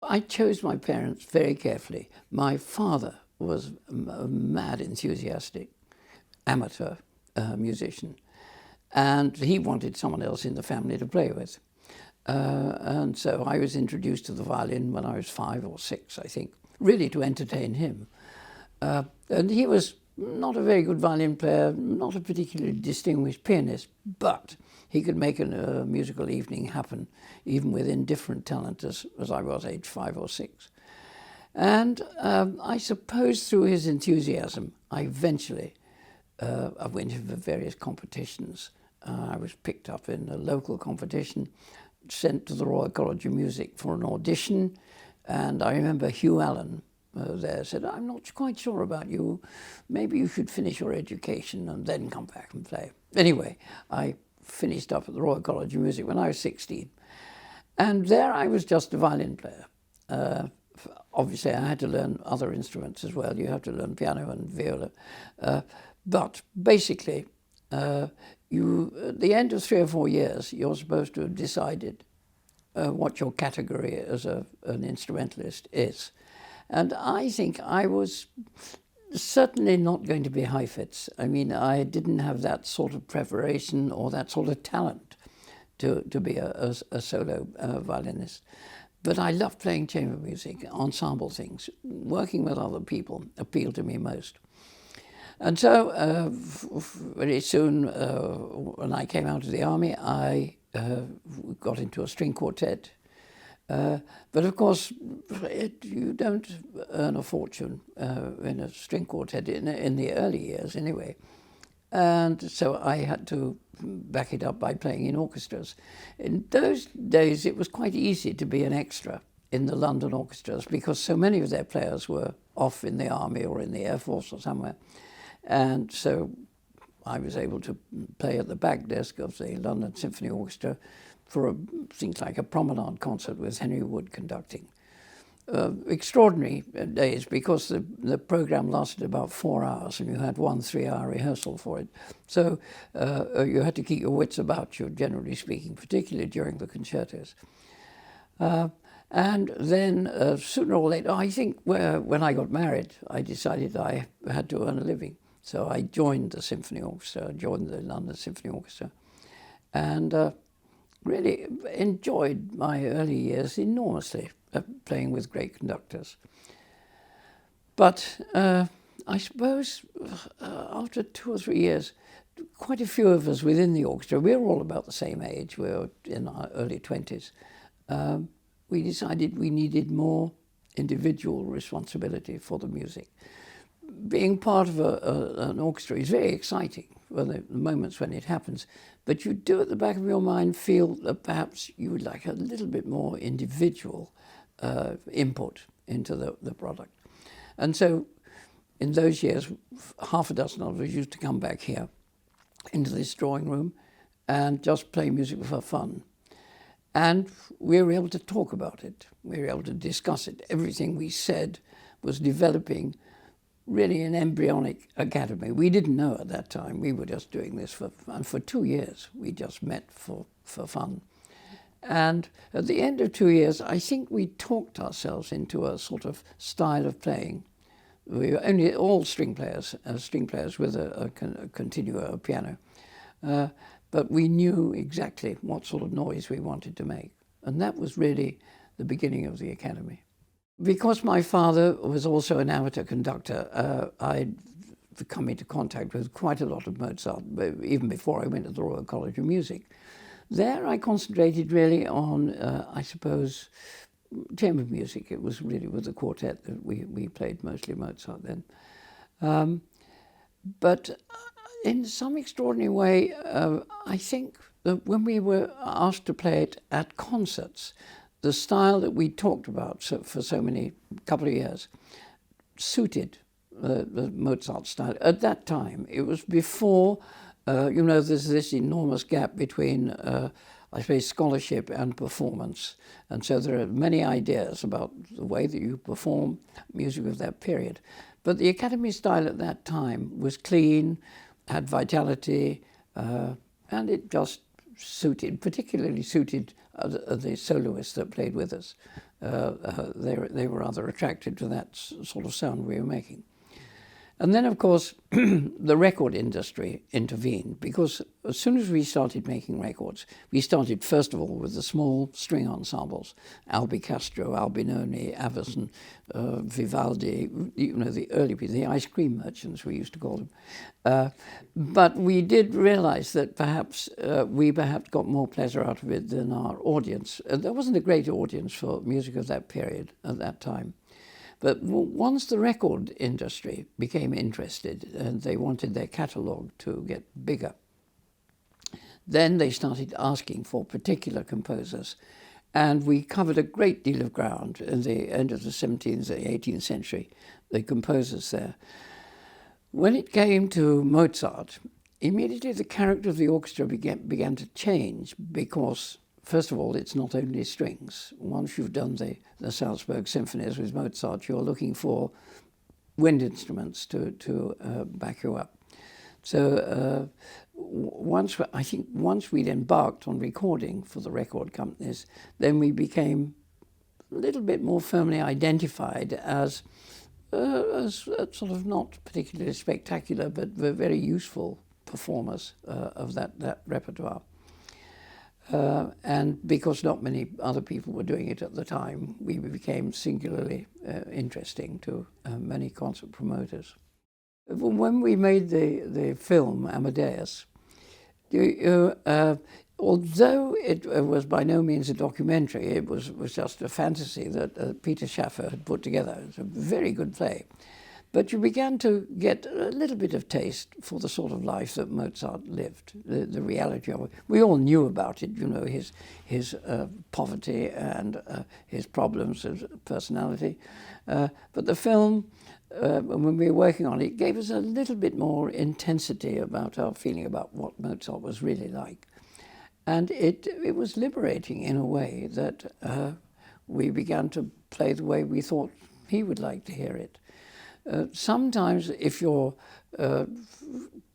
I chose my parents very carefully. My father was a mad, enthusiastic amateur musician, and he wanted someone else in the family to play with. And so I was introduced to the violin when I was 5 or 6, I think, really to entertain him. And he was not a very good violin player, not a particularly distinguished pianist, but he could make a musical evening happen, even with indifferent talent as I was, age 5 or 6. And I suppose through his enthusiasm, I eventually I went into various competitions. I was picked up in a local competition, sent to the Royal College of Music for an audition, and I remember Hugh Allen there said, "I'm not quite sure about you. Maybe you should finish your education and then come back and play." Anyway, I finished up at the Royal College of Music when I was 16. And there I was just a violin player. Obviously, I had to learn other instruments as well. You have to learn piano and viola. But basically, at the end of 3 or 4 years, you're supposed to have decided what your category as an instrumentalist is. And I think I was certainly not going to be Heifetz. I mean, I didn't have that sort of preparation or that sort of talent to be a solo violinist. But I loved playing chamber music, ensemble things. Working with other people appealed to me most. And so very soon, when I came out of the army, I got into a string quartet. But of course, you don't earn a fortune in a string quartet in the early years anyway. And so I had to back it up by playing in orchestras. In those days, it was quite easy to be an extra in the London orchestras because so many of their players were off in the army or in the Air Force or somewhere. And so I was able to play at the back desk of the London Symphony Orchestra for things like a promenade concert with Henry Wood conducting. Extraordinary days because the program lasted about 4 hours and you had 1 3-hour rehearsal for it. So you had to keep your wits about you, generally speaking, particularly during the concertos. And then sooner or later, I think when I got married, I decided I had to earn a living. So I joined the Symphony Orchestra, joined the London Symphony Orchestra, and really enjoyed my early years enormously, playing with great conductors. But I suppose after 2 or 3 years, quite a few of us within the orchestra, we were all about the same age, we were in our early 20s, we decided we needed more individual responsibility for the music. Being part of an orchestra is very exciting for the moments when it happens, but you do at the back of your mind feel that perhaps you would like a little bit more individual input into the product. And so in those years, half a dozen of us used to come back here into this drawing room and just play music for fun. And we were able to talk about it. We were able to discuss it. Everything we said was developing really an embryonic academy. We didn't know at that time. We were just doing this for fun. For 2 years, we just met for fun. And at the end of 2 years, I think we talked ourselves into a sort of style of playing. We were only all string players with a continuo piano. But we knew exactly what sort of noise we wanted to make. And that was really the beginning of the academy. Because my father was also an amateur conductor, I'd come into contact with quite a lot of Mozart, even before I went to the Royal College of Music. There I concentrated really on, I suppose, chamber music. It was really with the quartet that we played mostly Mozart then. But in some extraordinary way, I think that when we were asked to play it at concerts, the style that we talked about for so many couple of years suited the Mozart style. At that time, it was before, there's this enormous gap between, I suppose, scholarship and performance. And so there are many ideas about the way that you perform music of that period. But the Academy style at that time was clean, had vitality, and it just particularly suited the soloists that played with us. they were rather attracted to that sort of sound we were making. And then, of course, the record industry intervened, because as soon as we started making records, we started, first of all, with the small string ensembles, Albi Castro, Albinoni, Avison, Vivaldi, the early people, the ice cream merchants, we used to call them. But we did realize that perhaps we got more pleasure out of it than our audience. There wasn't a great audience for music of that period at that time. But once the record industry became interested and they wanted their catalogue to get bigger, then they started asking for particular composers. And we covered a great deal of ground in the end of the 17th and 18th century, the composers there. When it came to Mozart, immediately the character of the orchestra began to change, because first of all, it's not only strings. Once you've done the Salzburg symphonies with Mozart, you're looking for wind instruments to back you up. So once we'd embarked on recording for the record companies, then we became a little bit more firmly identified as sort of not particularly spectacular, but very useful performers of that repertoire. And because not many other people were doing it at the time, we became singularly interesting to many concert promoters. When we made the film Amadeus, although it was by no means a documentary, it was just a fantasy that Peter Schaffer had put together. It's a very good play. But you began to get a little bit of taste for the sort of life that Mozart lived, the reality of it. We all knew about it, his poverty and his problems of personality. But the film, when we were working on it, gave us a little bit more intensity about our feeling about what Mozart was really like. And it was liberating in a way that we began to play the way we thought he would like to hear it. Sometimes if you're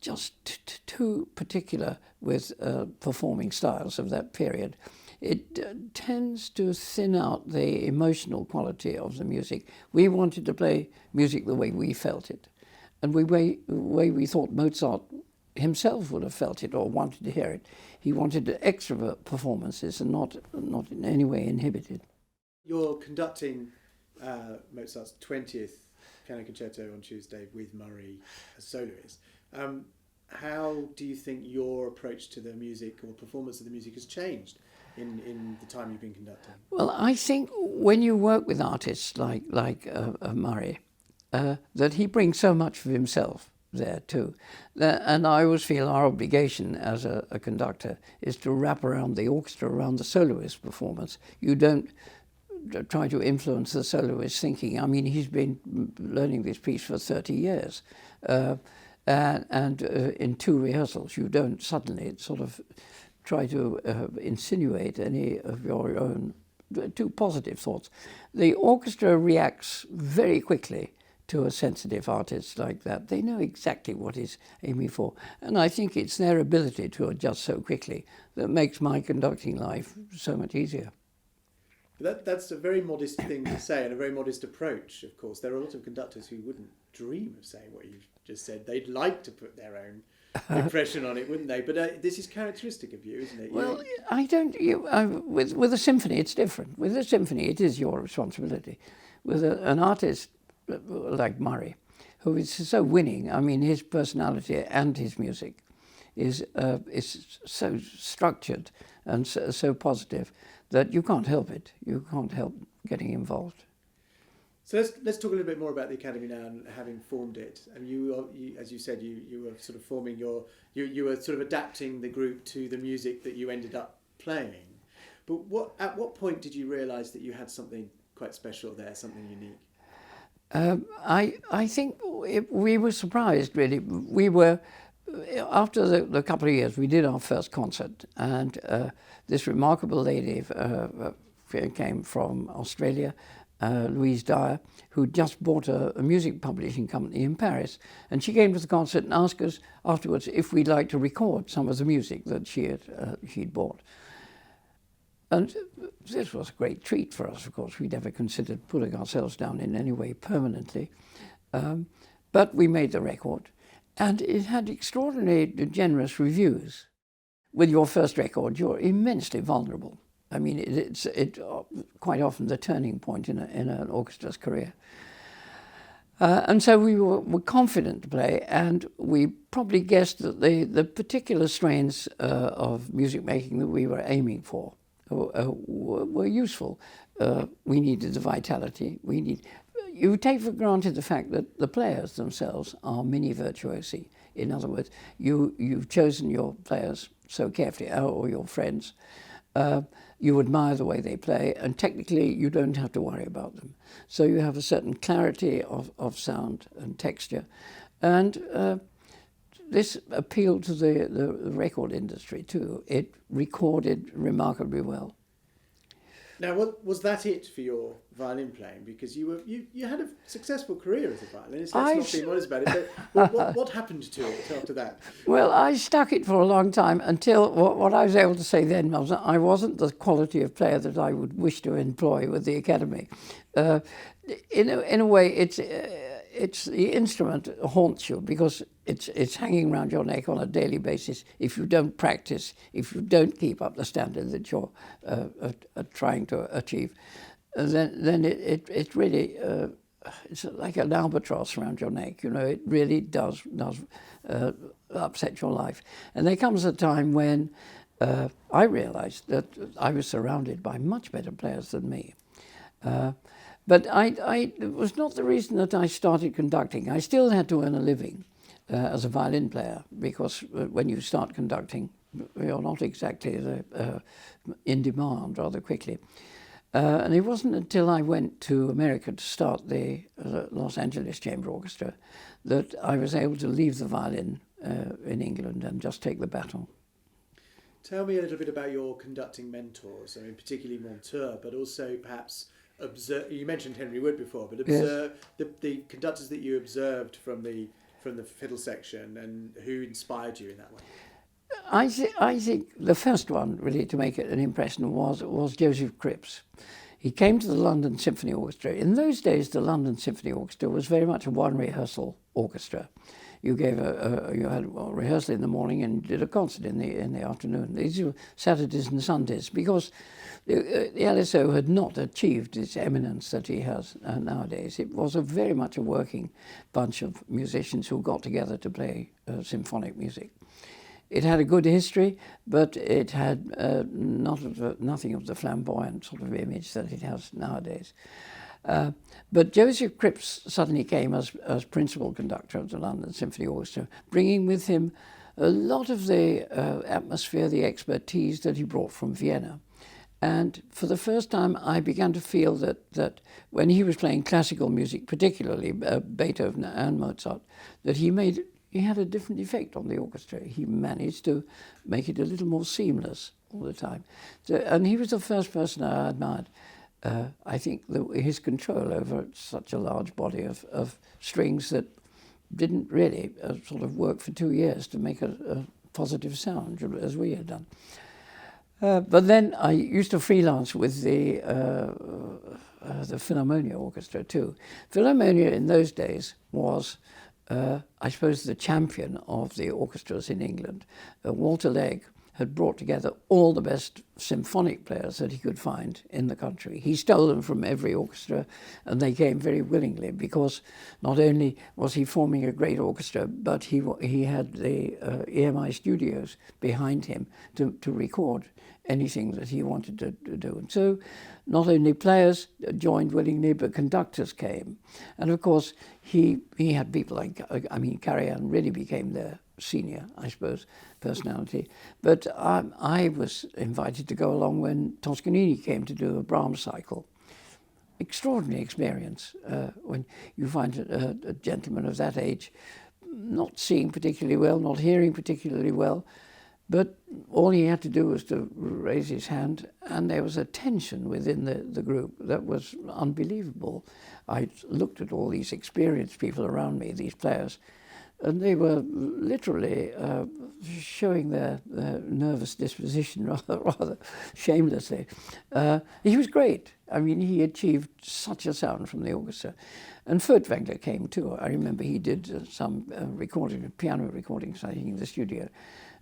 just too particular with performing styles of that period, it tends to thin out the emotional quality of the music. We wanted to play music the way we felt it, and the way we thought Mozart himself would have felt it or wanted to hear it. He wanted to extrovert performances and not in any way inhibited. You're conducting Mozart's 20th piano concerto on Tuesday with Murray as soloist. How do you think your approach to the music or performance of the music has changed in the time you've been conducting? Well, I think when you work with artists like Murray, that he brings so much of himself there too. And I always feel our obligation as a conductor is to wrap around the orchestra, around the soloist performance. You don't try to influence the soloist thinking. I mean, he's been learning this piece for 30 years. And in 2 rehearsals, you don't suddenly sort of try to insinuate any of your own too positive thoughts. The orchestra reacts very quickly to a sensitive artist like that. They know exactly what he's aiming for. And I think it's their ability to adjust so quickly that makes my conducting life so much easier. That's a very modest thing to say and a very modest approach, of course. There are a lot of conductors who wouldn't dream of saying what you've just said. They'd like to put their own impression on it, wouldn't they? But this is characteristic of you, isn't it? Well, I don't... with a symphony, it's different. With a symphony, it is your responsibility. With an artist like Murray, who is so winning, I mean, his personality and his music is so structured and so positive that you can't help it. You can't help getting involved. So let's talk a little bit more about the Academy now and having formed it. And you as you said, you were sort of forming you were sort of adapting the group to the music that you ended up playing. But at what point did you realise that you had something quite special there, something unique? I think we were surprised, really. We were, after the couple of years, we did our first concert, and this remarkable lady came from Australia, Louise Dyer, who just bought a music publishing company in Paris, and she came to the concert and asked us afterwards if we'd like to record some of the music that she'd bought. And this was a great treat for us, of course. We never considered putting ourselves down in any way permanently. But we made the record, and it had extraordinarily generous reviews. With your first record, you're immensely vulnerable. I mean, it's quite often the turning point in an orchestra's career. And so we were confident to play, and we probably guessed that the particular strains of music making that we were aiming for were useful. We needed the vitality. You take for granted the fact that the players themselves are mini virtuosi. In other words, you've chosen your players so carefully, or your friends. You admire the way they play, and technically you don't have to worry about them. So you have a certain clarity of sound and texture. And this appealed to the record industry too. It recorded remarkably well. Now, was that it for your violin playing? Because you had a successful career as a violinist. Let's not be modest about it. But what happened to it after that? Well, I stuck it for a long time until what I was able to say then was that I wasn't the quality of player that I would wish to employ with the academy. In a way, it's the instrument haunts you because it's hanging around your neck on a daily basis. If you don't practice, if you don't keep up the standard that you're trying to achieve, then it really it's like an albatross around your neck. You know, it really does upset your life. And there comes a time when I realized that I was surrounded by much better players than me. But it was not the reason that I started conducting. I still had to earn a living as a violin player, because when you start conducting, you're not exactly in demand rather quickly. And it wasn't until I went to America to start the Los Angeles Chamber Orchestra that I was able to leave the violin in England and just take the baton. Tell me a little bit about your conducting mentors, I mean, particularly Monteur, but also perhaps you mentioned Henry Wood before, but observe the conductors that you observed from the fiddle section and who inspired you in that way. I think the first one really to make an impression was Joseph Cripps. He came to the London Symphony Orchestra. In those days, the London Symphony Orchestra was very much a one rehearsal orchestra. You gave you had a rehearsal in the morning and did a concert in the afternoon. These were Saturdays and Sundays, because the LSO had not achieved its eminence that he has nowadays. It was very much a working bunch of musicians who got together to play symphonic music. It had a good history, but it had nothing of the flamboyant sort of image that it has nowadays. But Joseph Cripps suddenly came as principal conductor of the London Symphony Orchestra, bringing with him a lot of the atmosphere, the expertise that he brought from Vienna. And for the first time, I began to feel that when he was playing classical music, particularly Beethoven and Mozart, that he had a different effect on the orchestra. He managed to make it a little more seamless all the time. And he was the first person I admired. I think his control over such a large body of strings that didn't really sort of work for 2 years to make a positive sound, as we had done. But then I used to freelance with the Philharmonia Orchestra too. Philharmonia in those days was, I suppose, the champion of the orchestras in England. Walter Legg had brought together all the best symphonic players that he could find in the country. He stole them from every orchestra, and they came very willingly, because not only was he forming a great orchestra, but he had the EMI studios behind him to record anything that he wanted to do. And so not only players joined willingly, but conductors came. And of course, he had people like, Karajan really became their senior, I suppose, personality. But I was invited to go along when Toscanini came to do a Brahms cycle. Extraordinary experience when you find a gentleman of that age not seeing particularly well, not hearing particularly well, but all he had to do was to raise his hand, and there was a tension within the group that was unbelievable. I looked at all these experienced people around me, these players, and they were literally showing their nervous disposition rather shamelessly. He was great. I mean, he achieved such a sound from the orchestra. And Furtwängler came too. I remember he did some piano recordings, I think, in the studio.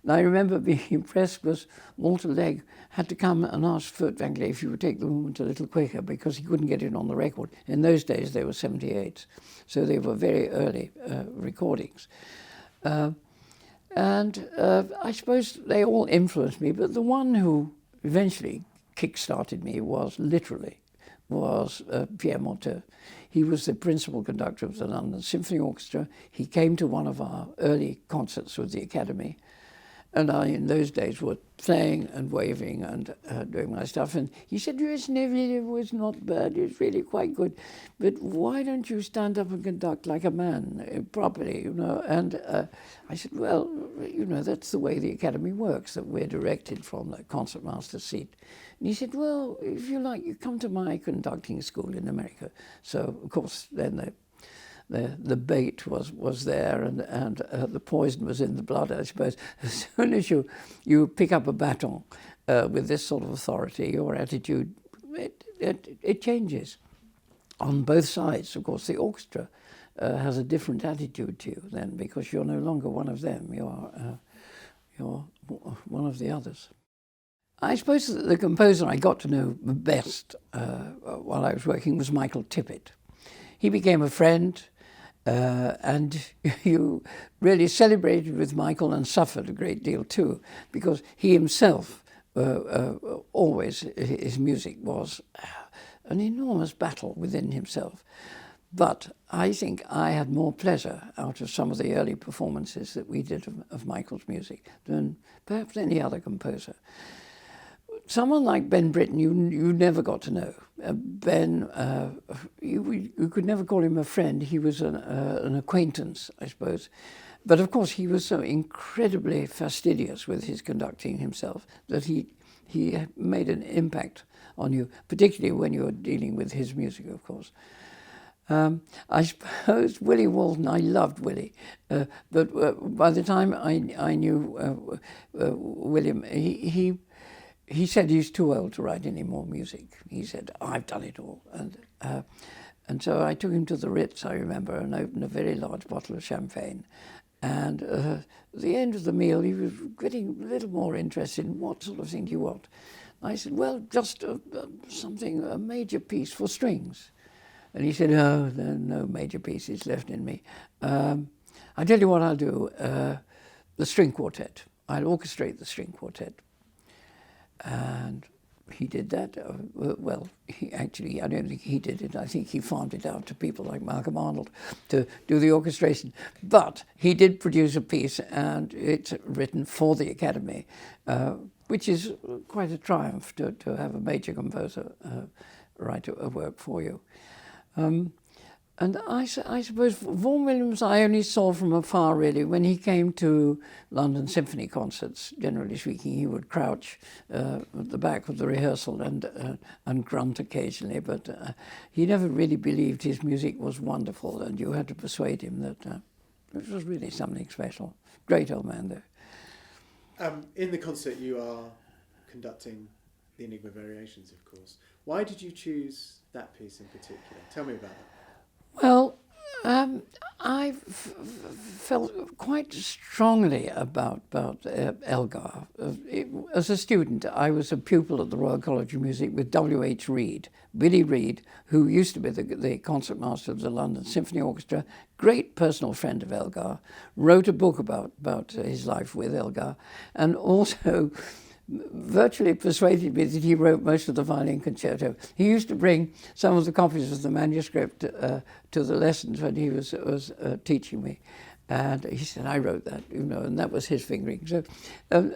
And I remember being impressed because Walter Legg had to come and ask Furtwängler if he would take the movement a little quicker because he couldn't get it on the record. In those days, they were 78s, so they were very early recordings. And I suppose they all influenced me, but the one who eventually kick-started me was Pierre Monteux. He was the principal conductor of the London Symphony Orchestra. He came to one of our early concerts with the Academy, and I, in those days, was playing and waving and doing my stuff. And he said, yes, Neville, it was not bad, it's really quite good, but why don't you stand up and conduct like a man, properly, you know? And I said, well, you know, that's the way the Academy works, that we're directed from the concertmaster's seat. And he said, well, if you like, you come to my conducting school in America. So, of course, then the bait was there, and the poison was in the blood, I suppose. As soon as you pick up a baton with this sort of authority, your attitude, it changes. On both sides, of course, the orchestra has a different attitude to you then, because you're no longer one of them, you're one of the others. I suppose that the composer I got to know best while I was working was Michael Tippett. He became a friend, and you really celebrated with Michael and suffered a great deal too, because he himself, always, his music was an enormous battle within himself. But I think I had more pleasure out of some of the early performances that we did of Michael's music than perhaps any other composer. Someone like Ben Britten, you never got to know. Ben, you could never call him a friend. He was an acquaintance, I suppose. But of course, he was so incredibly fastidious with his conducting himself that he made an impact on you, particularly when you were dealing with his music, of course. I suppose Willie Walton, I loved Willie, but by the time I knew William, he said he's too old to write any more music. He said, I've done it all. And so I took him to the Ritz, I remember, and opened a very large bottle of champagne. And at the end of the meal, he was getting a little more interested in what sort of thing do you want. I said, well, just a major piece for strings. And he said, oh, there are no major pieces left in me. I'll tell you what I'll do, the string quartet. I'll orchestrate the string quartet. And he did that. Well, I don't think he did it. I think he farmed it out to people like Malcolm Arnold to do the orchestration. But he did produce a piece, and it's written for the Academy, which is quite a triumph to have a major composer write a work for you. And I suppose Vaughan Williams I only saw from afar, really. When he came to London Symphony concerts, generally speaking, he would crouch at the back of the rehearsal and grunt occasionally, but he never really believed his music was wonderful, and you had to persuade him that it was really something special. Great old man, though. In the concert, you are conducting the Enigma Variations, of course. Why did you choose that piece in particular? Tell me about that. Well, I felt quite strongly about Elgar. As a student, I was a pupil at the Royal College of Music with W.H. Reid. Billy Reid, who used to be the concertmaster of the London Symphony Orchestra, great personal friend of Elgar, wrote a book about his life with Elgar, and also virtually persuaded me that he wrote most of the violin concerto. He used to bring some of the copies of the manuscript to the lessons when he was teaching me. And he said, I wrote that, and that was his fingering. So,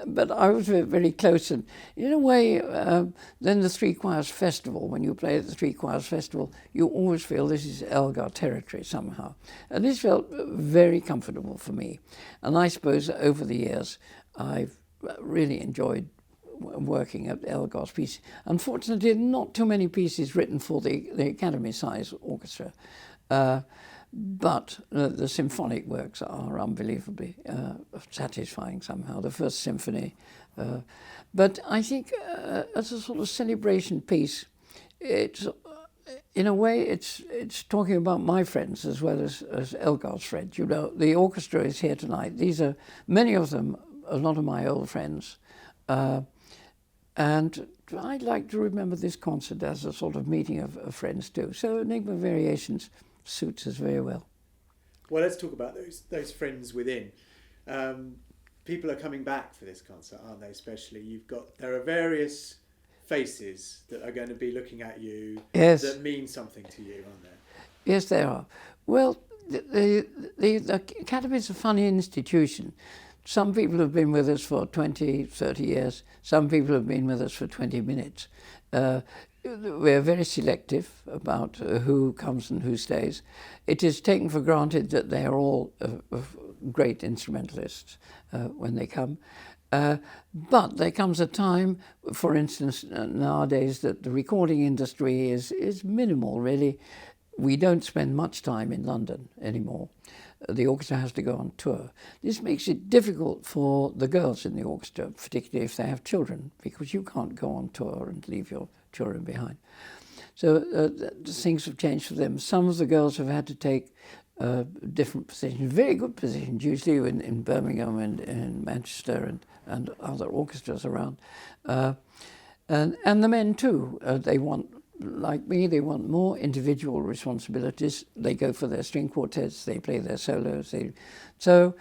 but I was very, very close. And in a way, then the Three Choirs Festival, when you play at the Three Choirs Festival, you always feel this is Elgar territory somehow. And this felt very comfortable for me. And I suppose over the years, I've really enjoyed working at Elgar's piece. Unfortunately, not too many pieces written for the Academy-size orchestra. But the symphonic works are unbelievably satisfying somehow. The First Symphony. But I think as a sort of celebration piece, it's in a way it's talking about my friends as well as Elgar's friends. You know, the orchestra is here tonight. These are many of them, a lot of my old friends, and I'd like to remember this concert as a sort of meeting of friends too. So Enigma Variations suits us very well. Well, let's talk about those friends within. People are coming back for this concert, aren't they? Especially, there are various faces that are going to be looking at you. Yes. That mean something to you, aren't there? Yes, there are. Well, the Academy is a funny institution. Some people have been with us for 20, 30 years. Some people have been with us for 20 minutes. We're very selective about who comes and who stays. It is taken for granted that they are all great instrumentalists when they come. But there comes a time, for instance, nowadays that the recording industry is minimal, really. We don't spend much time in London anymore. The orchestra has to go on tour. This makes it difficult for the girls in the orchestra, particularly if they have children, because you can't go on tour and leave your children behind. So things have changed for them. Some of the girls have had to take different positions, very good positions, usually in Birmingham and in Manchester and other orchestras around. And the men too, they want, like me, they want more individual responsibilities. They go for their string quartets, they play their solos. So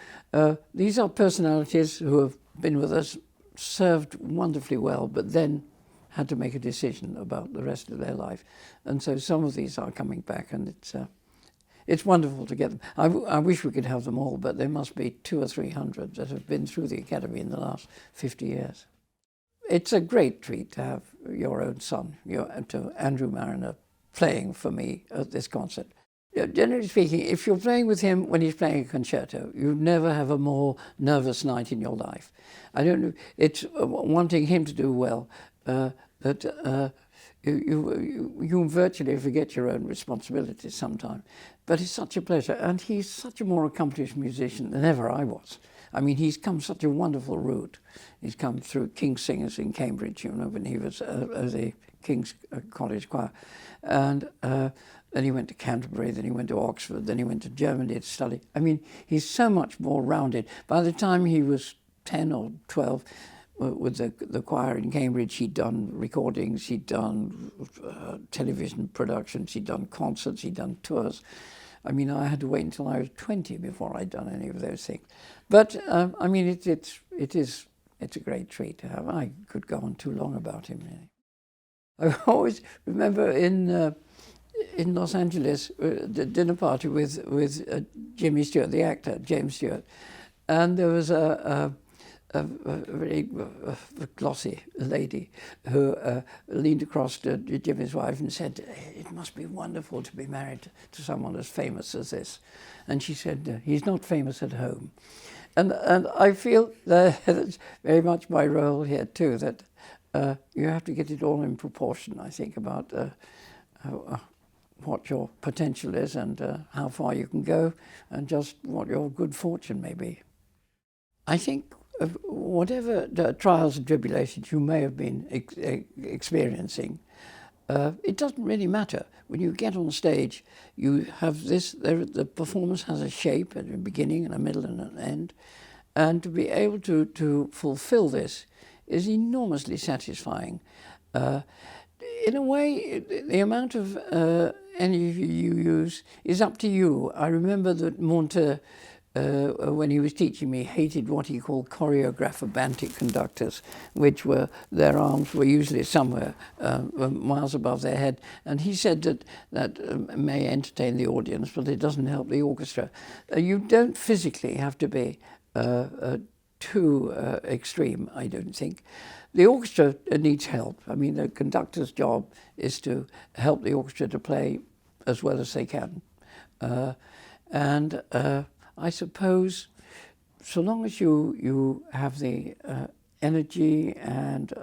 these are personalities who have been with us, served wonderfully well, but then had to make a decision about the rest of their life. And so some of these are coming back, and it's wonderful to get them. I wish we could have them all, but there must be 200 or 300 that have been through the Academy in the last 50 years. It's a great treat to have your own son, to Andrew Marriner, playing for me at this concert. Generally speaking, if you're playing with him when he's playing a concerto, you never have a more nervous night in your life. I don't know, it's wanting him to do well, that you virtually forget your own responsibilities sometimes. But it's such a pleasure, and he's such a more accomplished musician than ever I was. I mean, he's come such a wonderful route. He's come through King's Singers in Cambridge, you know, when he was as a King's College Choir. And then he went to Canterbury, then he went to Oxford, then he went to Germany to study. I mean, he's so much more rounded. By the time he was 10 or 12, with the choir in Cambridge, he'd done recordings, he'd done television productions, he'd done concerts, he'd done tours. I mean, I had to wait until I was 20 before I'd done any of those things. But I mean, it's a great treat to have. I could go on too long about him, really. I always remember in Los Angeles, the dinner party with Jimmy Stewart, the actor, James Stewart, and there was a very glossy lady who leaned across to Jimmy's wife and said, "It must be wonderful to be married to someone as famous as this." And she said, "He's not famous at home." And I feel that's very much my role here too, that you have to get it all in proportion, I think, about what your potential is and how far you can go and just what your good fortune may be. I think whatever the trials and tribulations you may have been experiencing, it doesn't really matter. When you get on stage, you have this, the performance has a shape at a beginning and a middle and an end, and to be able to fulfill this is enormously satisfying. In a way, the amount of energy you use is up to you. I remember that Monte, when he was teaching me, hated what he called choreographobantic conductors, which were, their arms were usually somewhere miles above their head. And he said that may entertain the audience, but it doesn't help the orchestra. You don't physically have to be too extreme, I don't think. The orchestra needs help. I mean, the conductor's job is to help the orchestra to play as well as they can. I suppose so long as you have the energy and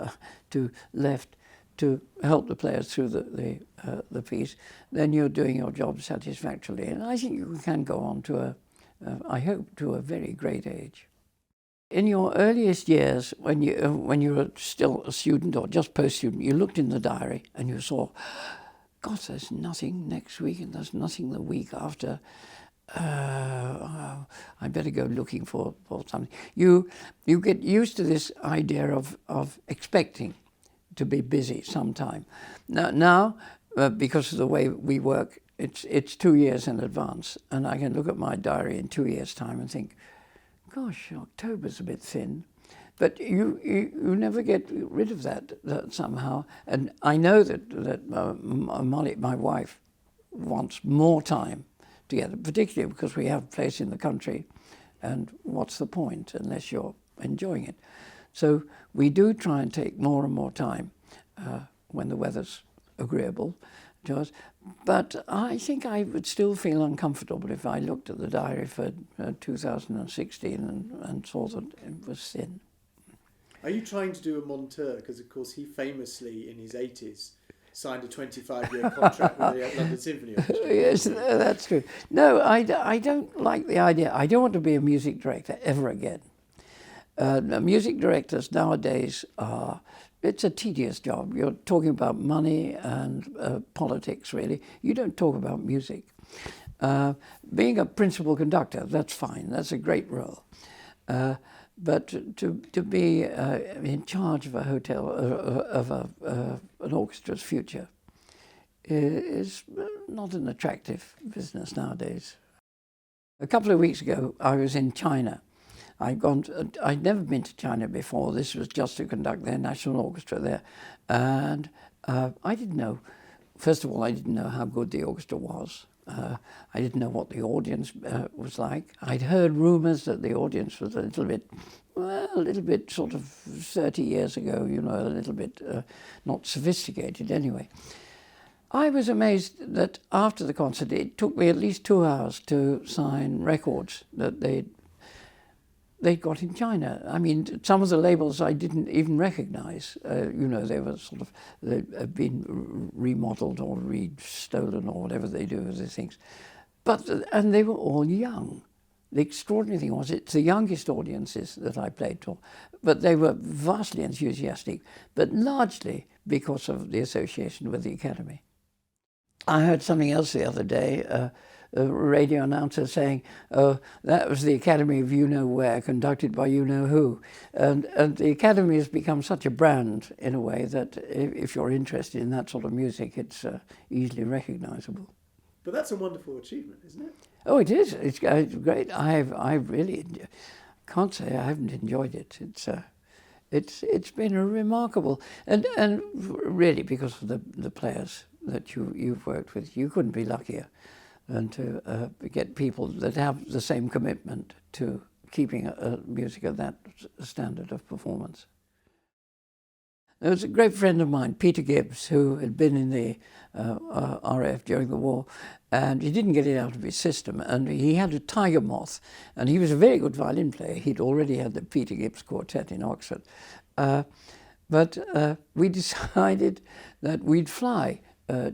to left to help the players through the piece, then you're doing your job satisfactorily. And I think you can go on to I hope, to a very great age. In your earliest years, when you were still a student or just post-student, you looked in the diary and you saw, God, there's nothing next week and there's nothing the week after. I better go looking for something. You get used to this idea of expecting to be busy sometime. Now because of the way we work, it's 2 years in advance, and I can look at my diary in 2 years' time and think, gosh, October's a bit thin. But you never get rid of that somehow. And I know that Molly, my wife, wants more time together, particularly because we have a place in the country, and what's the point unless you're enjoying it? So we do try and take more and more time when the weather's agreeable to us. But I think I would still feel uncomfortable if I looked at the diary for 2016 and saw that it was thin. Are you trying to do a Monteur? Because, of course, he famously, in his 80s, signed a 25-year contract with the London Symphony Orchestra. Yes, that's true. No, I don't like the idea. I don't want to be a music director ever again. Music directors nowadays it's a tedious job. You're talking about money and politics, really. You don't talk about music. Being a principal conductor, that's fine. That's a great role. But to be in charge of a hotel, of an orchestra's future, is not an attractive business nowadays. A couple of weeks ago, I was in China. I'd never been to China before. This was just to conduct their national orchestra there. And I didn't know, first of all, I didn't know how good the orchestra was. I didn't know what the audience was like. I'd heard rumours that the audience was a little bit sort of 30 years ago, you know, a little bit not sophisticated anyway. I was amazed that after the concert, it took me at least 2 hours to sign records that they'd got in China. I mean, some of the labels I didn't even recognise. You know, they were they'd been remodeled or restolen or whatever they do with these things. And they were all young. The extraordinary thing was it's the youngest audiences that I played to, but they were vastly enthusiastic, but largely because of the association with the Academy. I heard something else the other day, a radio announcer saying, "Oh, that was the Academy of you-know-where, conducted by you-know-who." And the Academy has become such a brand, in a way, that if you're interested in that sort of music, it's easily recognisable. But that's a wonderful achievement, isn't it? Oh, it is. It's great. I really can't say I haven't enjoyed it. It's been a remarkable, and really because of the players that you've worked with, you couldn't be luckier than to get people that have the same commitment to keeping music at that standard of performance. There was a great friend of mine, Peter Gibbs, who had been in the RAF during the war, and he didn't get it out of his system, and he had a tiger moth, and he was a very good violin player. He'd already had the Peter Gibbs Quartet in Oxford. But we decided that we'd fly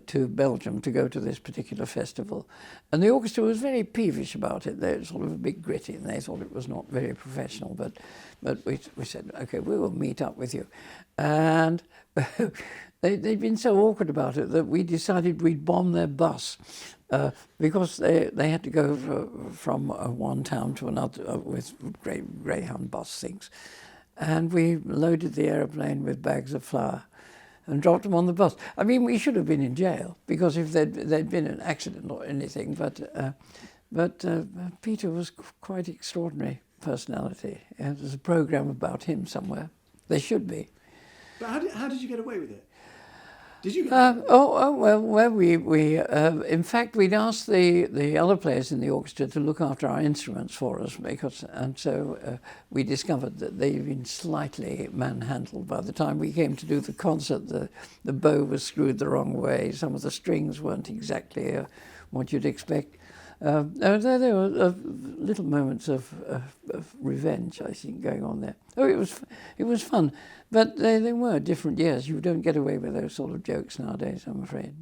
to Belgium to go to this particular festival. And the orchestra was very peevish about it. They were sort of a bit gritty and they thought it was not very professional. But we said, OK, we will meet up with you. And they'd been so awkward about it that we decided we'd bomb their bus because they had to go from one town to another with great Greyhound bus things. And we loaded the aeroplane with bags of flour and dropped them on the bus. I mean, we should have been in jail because if there'd been an accident or anything. But Peter was quite extraordinary personality. There's a program about him somewhere. There should be. But how did you get away with it? Did you? Well, we in fact we'd asked the other players in the orchestra to look after our instruments for us so we discovered that they'd been slightly manhandled by the time we came to do the concert. The bow was screwed the wrong way. Some of the strings weren't exactly what you'd expect. There were little moments of revenge, I think, going on there. Oh, it was fun, but they were different years. You don't get away with those sort of jokes nowadays, I'm afraid.